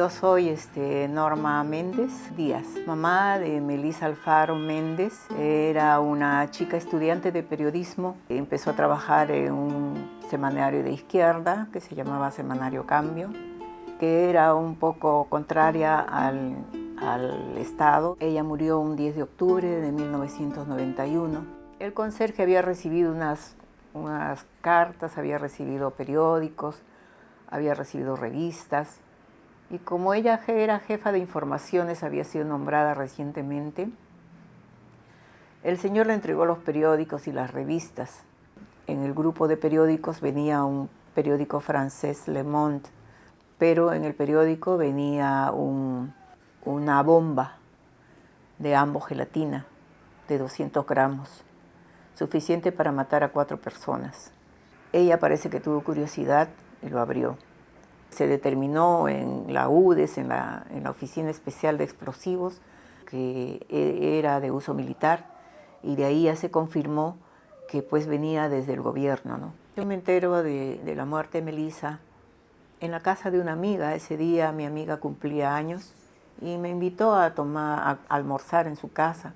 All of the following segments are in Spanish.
yo soy Norma Méndez Díaz, mamá de Melisa Alfaro Méndez. Era una chica estudiante de periodismo. Empezó a trabajar en un semanario de izquierda que se llamaba Semanario Cambio, que era un poco contraria al Estado. Ella murió un 10 de octubre de 1991. El conserje había recibido unas cartas, había recibido periódicos, había recibido revistas. Y como ella era jefa de informaciones, había sido nombrada recientemente, el señor le entregó los periódicos y las revistas. En el grupo de periódicos venía un periódico francés, Le Monde, pero en el periódico venía una bomba de Ambo gelatina de 200 gramos, suficiente para matar a 4 personas. Ella parece que tuvo curiosidad y lo abrió. Se determinó en la UDES, en la Oficina Especial de Explosivos, que era de uso militar, y de ahí ya se confirmó que pues venía desde el gobierno, ¿no? Yo me entero de la muerte de Melisa en la casa de una amiga. Ese día mi amiga cumplía años y me invitó a almorzar en su casa.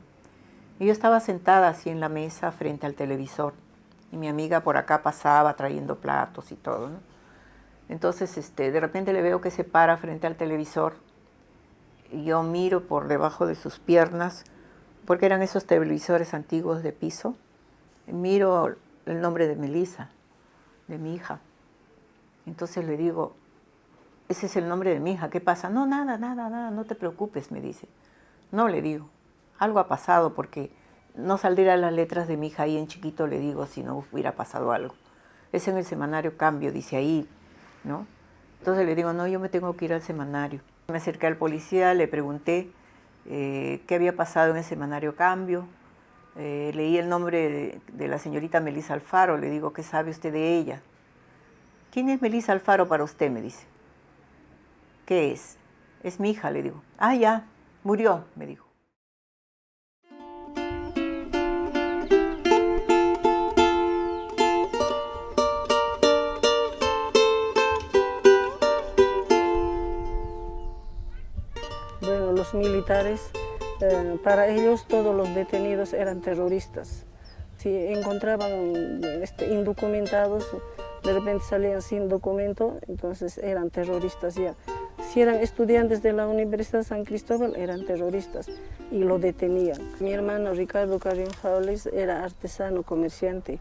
Y yo estaba sentada así en la mesa frente al televisor, y mi amiga por acá pasaba trayendo platos y todo, ¿no? Entonces, de repente le veo que se para frente al televisor y yo miro por debajo de sus piernas, porque eran esos televisores antiguos de piso, miro el nombre de Melisa, de mi hija. Entonces le digo, ese es el nombre de mi hija, ¿qué pasa? No, nada, nada, nada, no te preocupes, me dice. No, le digo, algo ha pasado porque no saldrían las letras de mi hija ahí en chiquito, le digo, si no hubiera pasado algo. Es en el semanario Cambio, dice ahí, ¿no? Entonces le digo, no, yo me tengo que ir al semanario. Me acerqué al policía, le pregunté qué había pasado en el semanario Cambio. Leí el nombre de la señorita Melisa Alfaro, le digo, ¿qué sabe usted de ella? ¿Quién es Melisa Alfaro para usted?, me dice. ¿Qué es? Es mi hija, le digo. Ah, ya, murió, me dijo. Bueno, los militares, para ellos todos los detenidos eran terroristas. Si encontraban indocumentados, de repente salían sin documento, entonces eran terroristas ya. Si eran estudiantes de la Universidad San Cristóbal, eran terroristas y lo detenían. Mi hermano Ricardo Carrión Faules era artesano, comerciante.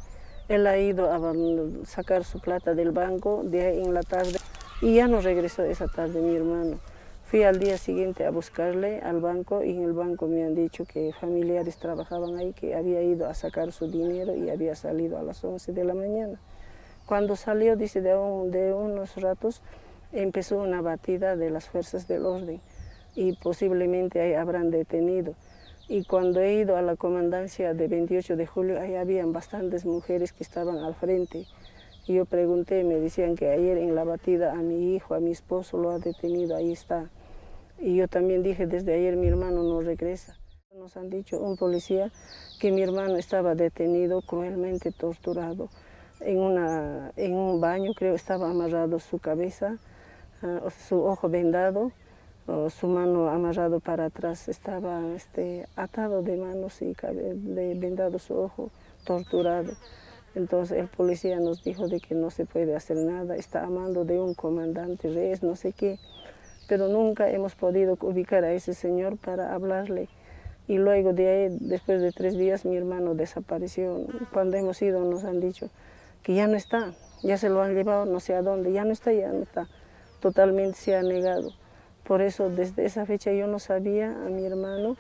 Él ha ido a sacar su plata del banco de ahí en la tarde y ya no regresó esa tarde mi hermano. Fui al día siguiente a buscarle al banco y en el banco me han dicho que familiares trabajaban ahí, que había ido a sacar su dinero y había salido a las 11 de la mañana. Cuando salió, dice, de unos ratos, empezó una batida de las fuerzas del orden y posiblemente ahí habrán detenido. Y cuando he ido a la comandancia de 28 de julio, ahí habían bastantes mujeres que estaban al frente. Y yo pregunté, me decían que ayer en la batida a mi hijo, a mi esposo lo ha detenido, ahí está. Y yo también dije, desde ayer mi hermano no regresa. Nos han dicho un policía que mi hermano estaba detenido, cruelmente torturado. En un baño, creo, estaba amarrado su cabeza, su ojo vendado, su mano amarrado para atrás, estaba atado de manos y vendado su ojo, torturado. Entonces el policía nos dijo de que no se puede hacer nada, está a mando de un comandante Reyes, no sé qué, pero nunca hemos podido ubicar a ese señor para hablarle. Y luego de ahí, después de 3 días, mi hermano desapareció. Cuando hemos ido nos han dicho que ya no está, ya se lo han llevado no sé a dónde, ya no está, ya no está. Totalmente se ha negado. Por eso desde esa fecha yo no sabía a mi hermano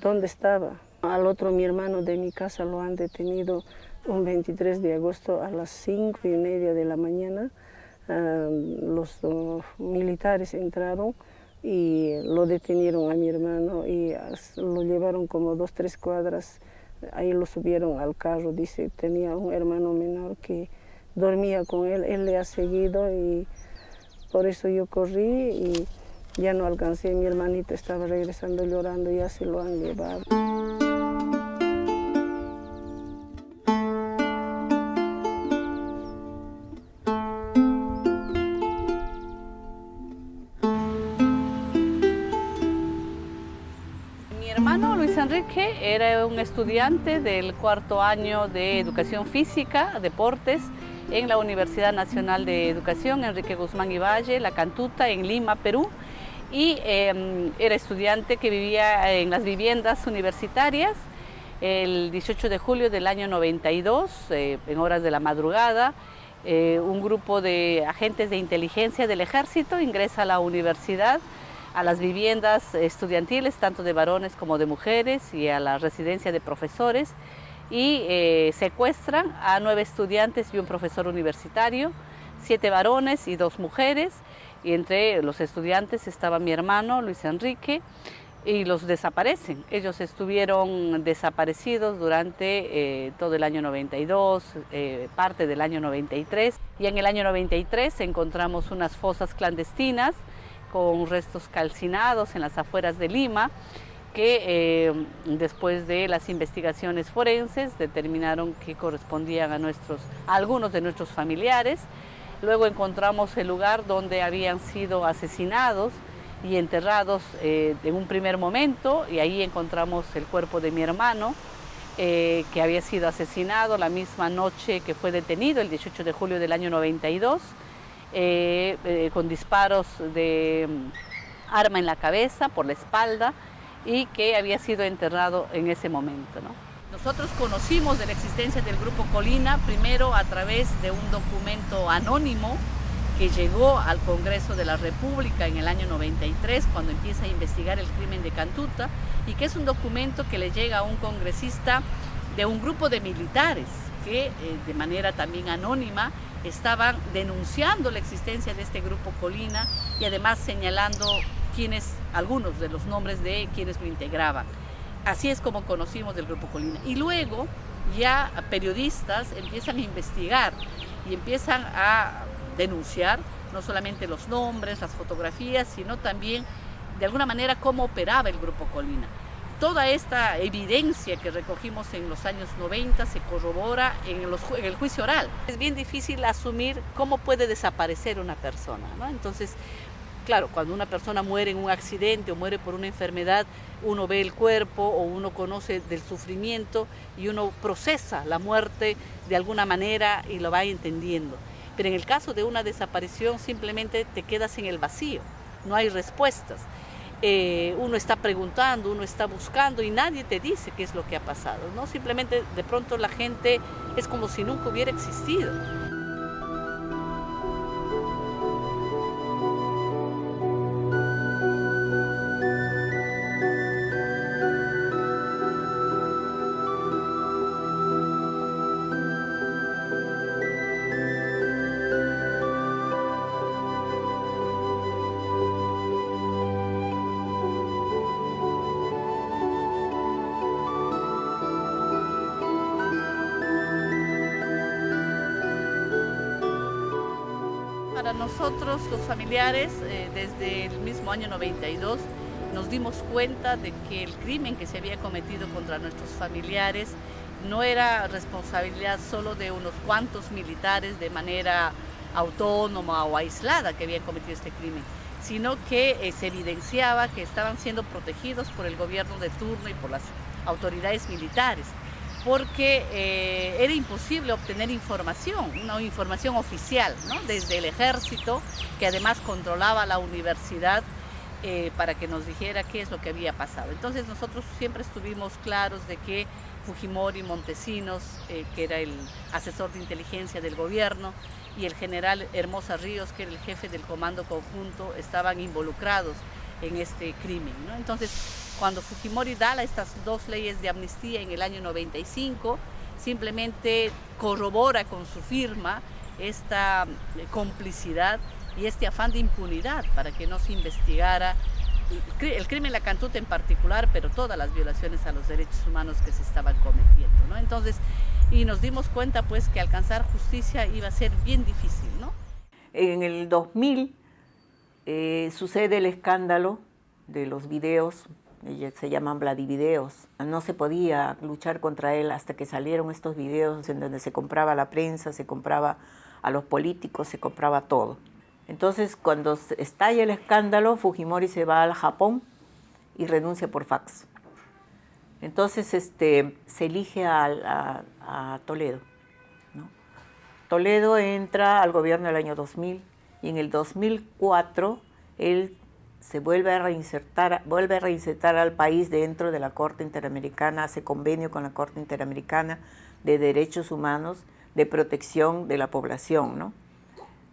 dónde estaba. Al otro mi hermano de mi casa lo han detenido un 23 de agosto a las 5:30 de la mañana. Los militares entraron y lo detenieron a mi hermano y lo llevaron como 2, 3 cuadras. Ahí lo subieron al carro, dice, tenía un hermano menor que dormía con él le ha seguido y por eso yo corrí y ya no alcancé, mi hermanito estaba regresando llorando, ya se lo han llevado. hermano Luis Enrique era un estudiante del cuarto año de Educación Física, Deportes, en la Universidad Nacional de Educación Enrique Guzmán y Valle, La Cantuta, en Lima, Perú. Y era estudiante que vivía en las viviendas universitarias. El 18 de julio del año 92, en horas de la madrugada, un grupo de agentes de inteligencia del ejército ingresa a la universidad, a las viviendas estudiantiles, tanto de varones como de mujeres, y a la residencia de profesores, y secuestran a 9 estudiantes y un profesor universitario, 7 varones y 2 mujeres, y entre los estudiantes estaba mi hermano Luis Enrique, y los desaparecen. Ellos estuvieron desaparecidos durante todo el año 92, parte del año 93, y en el año 93 encontramos unas fosas clandestinas con restos calcinados en las afueras de Lima, que después de las investigaciones forenses determinaron que correspondían a algunos de nuestros familiares. Luego encontramos el lugar donde habían sido asesinados y enterrados en un primer momento, y ahí encontramos el cuerpo de mi hermano, que había sido asesinado la misma noche que fue detenido, el 18 de julio del año 92, con disparos de arma en la cabeza, por la espalda, y que había sido enterrado en ese momento, ¿no? Nosotros conocimos de la existencia del Grupo Colina primero a través de un documento anónimo que llegó al Congreso de la República en el año 93, cuando empieza a investigar el crimen de Cantuta, y que es un documento que le llega a un congresista de un grupo de militares que de manera también anónima estaban denunciando la existencia de este Grupo Colina, y además señalando algunos de los nombres de quienes lo integraban. Así es como conocimos del Grupo Colina. Y luego ya periodistas empiezan a investigar y empiezan a denunciar no solamente los nombres, las fotografías, sino también de alguna manera cómo operaba el Grupo Colina. Toda esta evidencia que recogimos en los años 90 se corrobora en el juicio oral. Es bien difícil asumir cómo puede desaparecer una persona, ¿no? Entonces, claro, cuando una persona muere en un accidente o muere por una enfermedad, uno ve el cuerpo o uno conoce del sufrimiento y uno procesa la muerte de alguna manera y lo va entendiendo. Pero en el caso de una desaparición simplemente te quedas en el vacío, no hay respuestas. Uno está preguntando, uno está buscando y nadie te dice qué es lo que ha pasado, ¿no? Simplemente de pronto la gente es como si nunca hubiera existido. Para nosotros, los familiares, desde el mismo año 92, nos dimos cuenta de que el crimen que se había cometido contra nuestros familiares no era responsabilidad solo de unos cuantos militares de manera autónoma o aislada que habían cometido este crimen, sino que se evidenciaba que estaban siendo protegidos por el gobierno de turno y por las autoridades militares, porque era imposible obtener información, una información oficial, ¿no? Desde el ejército, que además controlaba la universidad, para que nos dijera qué es lo que había pasado. Entonces nosotros siempre estuvimos claros de que Fujimori, Montesinos, que era el asesor de inteligencia del gobierno, y el general Hermosa Ríos, que era el jefe del comando conjunto, estaban involucrados en este crimen, ¿no? Entonces, cuando Fujimori da estas 2 leyes de amnistía en el año 95, simplemente corrobora con su firma esta complicidad y este afán de impunidad para que no se investigara el crimen de La Cantuta en particular, pero todas las violaciones a los derechos humanos que se estaban cometiendo, ¿no? Entonces, y nos dimos cuenta pues que alcanzar justicia iba a ser bien difícil, ¿no? En el 2000 sucede el escándalo de los videos, se llaman Vladivideos. No se podía luchar contra él hasta que salieron estos videos en donde se compraba la prensa, se compraba a los políticos, se compraba todo. Entonces, cuando estalla el escándalo, Fujimori se va al Japón y renuncia por fax. Entonces se elige a Toledo, ¿no? Toledo entra al gobierno el año 2000 y en el 2004 él se vuelve a reinsertar al país dentro de la Corte Interamericana, hace convenio con la Corte Interamericana de Derechos Humanos, de protección de la población, ¿no?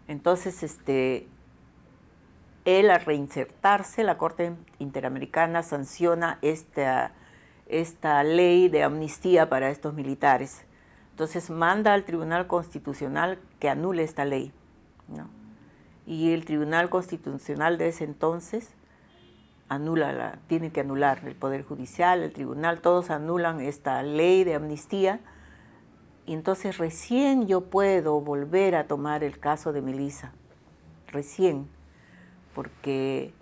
Entonces, él al reinsertarse, la Corte Interamericana sanciona esta ley de amnistía para estos militares. Entonces manda al Tribunal Constitucional que anule esta ley, ¿no? Y el Tribunal Constitucional de ese entonces tiene que anular el Poder Judicial, el Tribunal, todos anulan esta ley de amnistía. Y entonces recién yo puedo volver a tomar el caso de Melissa, recién, porque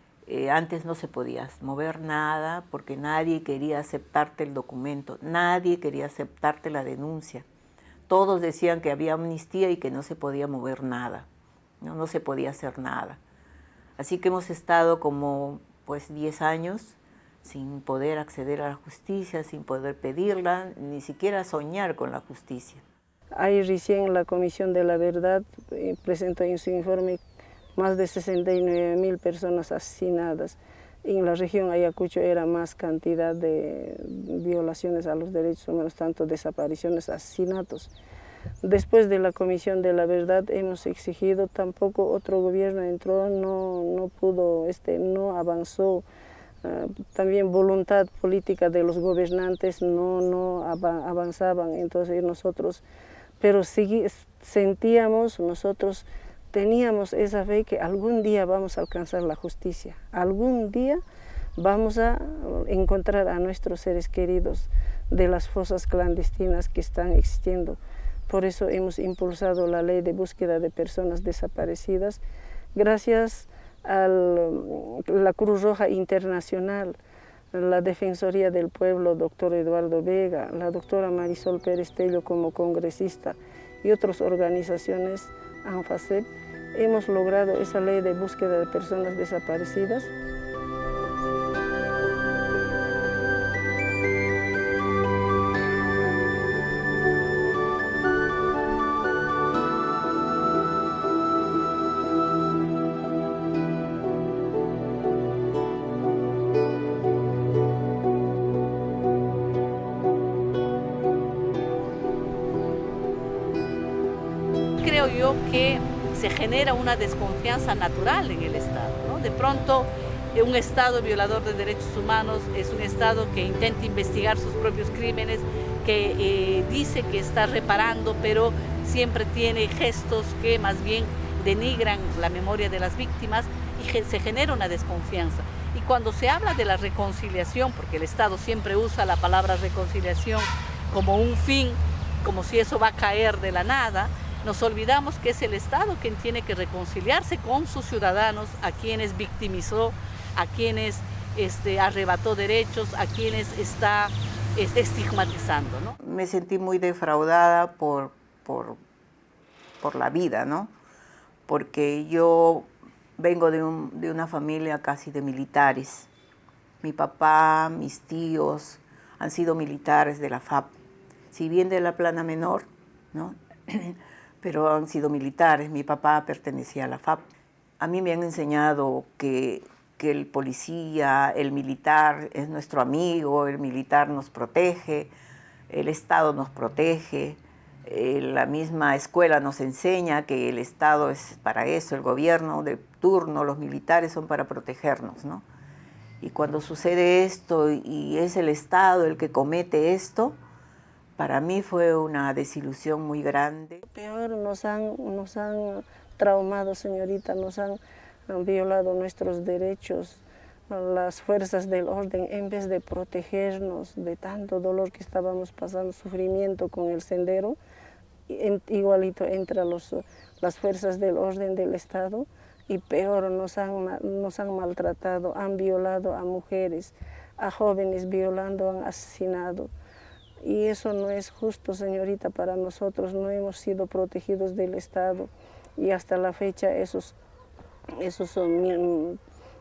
antes no se podía mover nada, porque nadie quería aceptarte el documento, nadie quería aceptarte la denuncia. Todos decían que había amnistía y que no se podía mover nada, no se podía hacer nada. Así que hemos estado como 10 años sin poder acceder a la justicia, sin poder pedirla, ni siquiera soñar con la justicia. Ahí recién la Comisión de la Verdad presentó en su informe más de 69.000 personas asesinadas. En la región Ayacucho era más cantidad de violaciones a los derechos humanos, tanto desapariciones, asesinatos. Después de la Comisión de la Verdad hemos exigido, tampoco otro gobierno entró, no pudo, no avanzó. También voluntad política de los gobernantes no avanzaban, entonces nosotros, pero sentíamos, nosotros teníamos esa fe que algún día vamos a alcanzar la justicia, algún día vamos a encontrar a nuestros seres queridos de las fosas clandestinas que están existiendo. Por eso hemos impulsado la ley de búsqueda de personas desaparecidas, gracias a la Cruz Roja Internacional, la Defensoría del Pueblo, doctor Eduardo Vega, la doctora Marisol Pérez Tello como congresista y otras organizaciones, ANFACEP, hemos logrado esa ley de búsqueda de personas desaparecidas. Creo yo que se genera una desconfianza natural en el Estado, ¿no? De pronto, un Estado violador de derechos humanos es un Estado que intenta investigar sus propios crímenes, que dice que está reparando, pero siempre tiene gestos que más bien denigran la memoria de las víctimas y se genera una desconfianza. Y cuando se habla de la reconciliación, porque el Estado siempre usa la palabra reconciliación como un fin, como si eso va a caer de la nada, nos olvidamos que es el Estado quien tiene que reconciliarse con sus ciudadanos, a quienes victimizó, a quienes arrebató derechos, a quienes está estigmatizando, ¿no? Me sentí muy defraudada por la vida, ¿no? Porque yo vengo de una familia casi de militares. Mi papá, mis tíos han sido militares de la FAP, si bien de la Plana Menor, ¿no? Pero han sido militares. Mi papá pertenecía a la FAP. A mí me han enseñado que el policía, el militar es nuestro amigo, el militar nos protege, el Estado nos protege, la misma escuela nos enseña que el Estado es para eso, el gobierno de turno, los militares son para protegernos, ¿no? Y cuando sucede esto y es el Estado el que comete esto, para mí fue una desilusión muy grande. Peor, nos han traumado, señorita, nos han violado nuestros derechos. Las fuerzas del orden, en vez de protegernos de tanto dolor que estábamos pasando, sufrimiento con el sendero, igualito entra las fuerzas del orden del Estado y peor, nos han maltratado, han violado a mujeres, a jóvenes violando, han asesinado. Y eso no es justo, señorita, para nosotros. No hemos sido protegidos del Estado y hasta la fecha esos son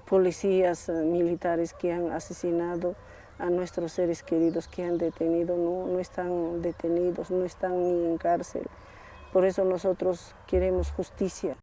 policías militares que han asesinado a nuestros seres queridos que han detenido, no están detenidos, no están ni en cárcel. Por eso nosotros queremos justicia.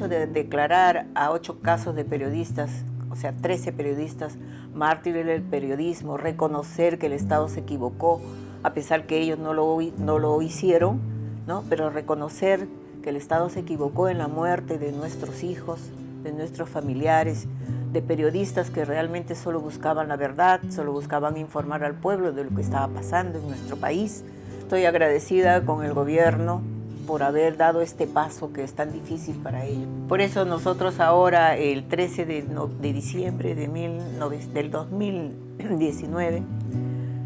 De declarar a 8 casos de periodistas, o sea, 13 periodistas mártires del periodismo, reconocer que el Estado se equivocó, a pesar que ellos no lo hicieron, ¿no? Pero reconocer que el Estado se equivocó en la muerte de nuestros hijos, de nuestros familiares, de periodistas que realmente solo buscaban la verdad, solo buscaban informar al pueblo de lo que estaba pasando en nuestro país. Estoy agradecida con el gobierno por haber dado este paso que es tan difícil para ellos. Por eso nosotros ahora, el 13 de diciembre del 2019,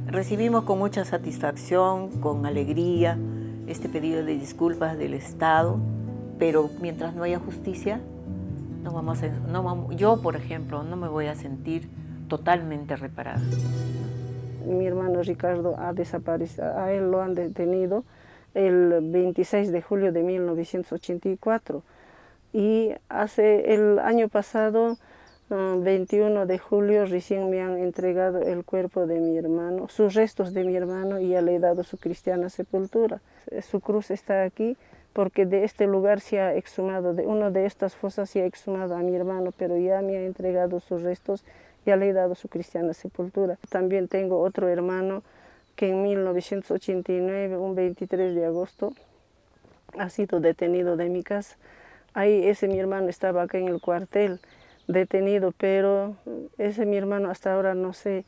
recibimos con mucha satisfacción, con alegría, este pedido de disculpas del Estado, pero mientras no haya justicia, yo, por ejemplo, no me voy a sentir totalmente reparada. Mi hermano Ricardo ha desaparecido, a él lo han detenido el 26 de julio de 1984 y hace el año pasado, 21 de julio, recién me han entregado el cuerpo de mi hermano, sus restos de mi hermano, y ya le he dado su cristiana sepultura. Su cruz está aquí porque de este lugar se ha exhumado, de una de estas fosas se ha exhumado a mi hermano, pero ya me ha entregado sus restos, ya le he dado su cristiana sepultura. También tengo otro hermano que en 1989, un 23 de agosto, ha sido detenido de mi casa. Ahí ese mi hermano estaba acá en el cuartel, detenido, pero ese mi hermano hasta ahora no sé,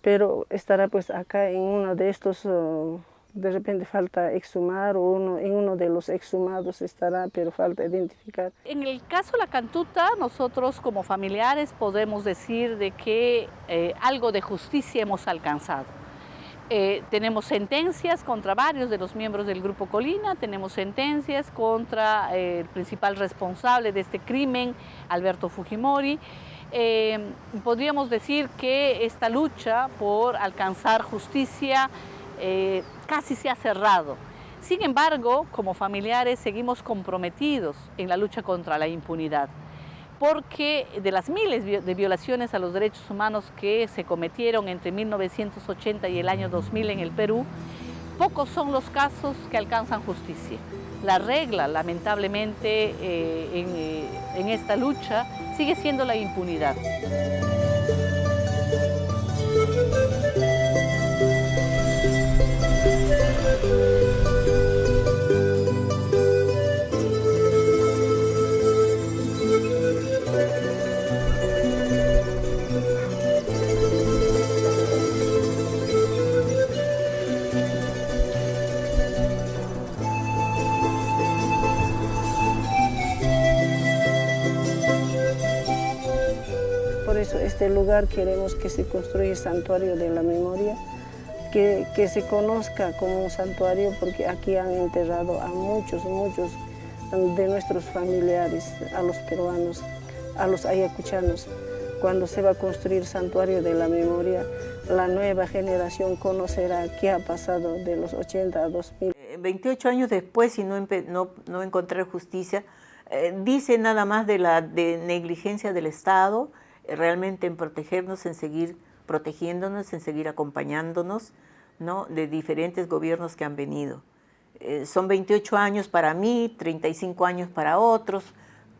pero estará pues acá en uno de estos, de repente falta exhumar, o en uno de los exhumados estará, pero falta identificar. En el caso de la Cantuta, nosotros como familiares podemos decir de que algo de justicia hemos alcanzado. Tenemos sentencias contra varios de los miembros del Grupo Colina, tenemos sentencias contra el principal responsable de este crimen, Alberto Fujimori. Podríamos decir que esta lucha por alcanzar justicia casi se ha cerrado. Sin embargo, como familiares seguimos comprometidos en la lucha contra la impunidad, porque de las miles de violaciones a los derechos humanos que se cometieron entre 1980 y el año 2000 en el Perú, pocos son los casos que alcanzan justicia. La regla, lamentablemente, en esta lucha sigue siendo la impunidad. Por eso este lugar queremos que se construya el santuario de la memoria, que se conozca como un santuario, porque aquí han enterrado a muchos de nuestros familiares, a los peruanos, a los ayacuchanos. Cuando se va a construir santuario de la memoria, la nueva generación conocerá qué ha pasado de los 80 a 2000. 28 años después, y no encontrar justicia, dice nada más de la negligencia del Estado, realmente en protegernos, en seguir protegiéndonos, en seguir acompañándonos, ¿no?, de diferentes gobiernos que han venido. Son 28 años para mí, 35 años para otros,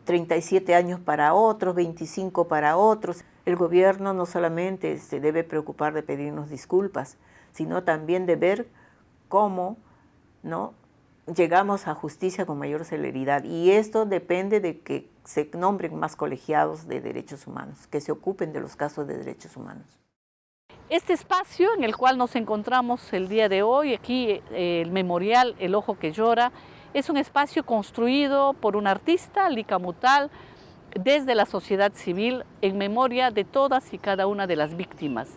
37 años para otros, 25 para otros. El gobierno no solamente se debe preocupar de pedirnos disculpas, sino también de ver cómo, ¿no?, llegamos a justicia con mayor celeridad. Y esto depende de que se nombren más colegiados de derechos humanos, que se ocupen de los casos de derechos humanos. Este espacio en el cual nos encontramos el día de hoy, aquí el memorial El Ojo que Llora, es un espacio construido por un artista, Lika Mutal, desde la sociedad civil en memoria de todas y cada una de las víctimas.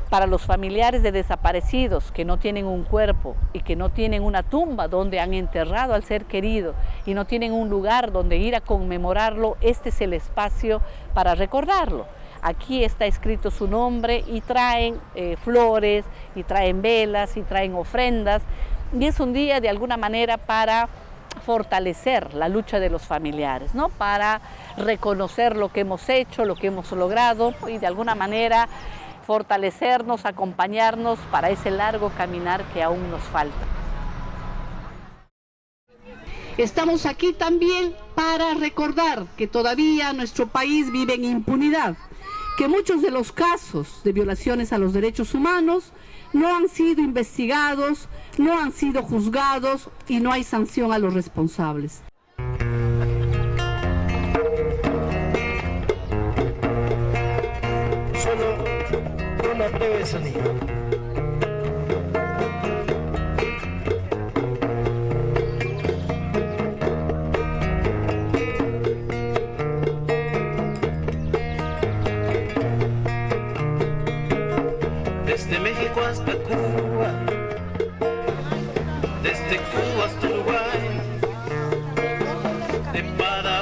Para los familiares de desaparecidos que no tienen un cuerpo y que no tienen una tumba donde han enterrado al ser querido y no tienen un lugar donde ir a conmemorarlo, este es el espacio para recordarlo. Aquí está escrito su nombre y traen flores, y traen velas, y traen ofrendas. Y es un día de alguna manera para fortalecer la lucha de los familiares, ¿no? Para reconocer lo que hemos hecho, lo que hemos logrado y de alguna manera fortalecernos, acompañarnos para ese largo caminar que aún nos falta. Estamos aquí también para recordar que todavía nuestro país vive en impunidad, que muchos de los casos de violaciones a los derechos humanos no han sido investigados, no han sido juzgados y no hay sanción a los responsables. Solo una breve salida. Desde México hasta Cuba, desde Cuba hasta Uruguay, de Paraguay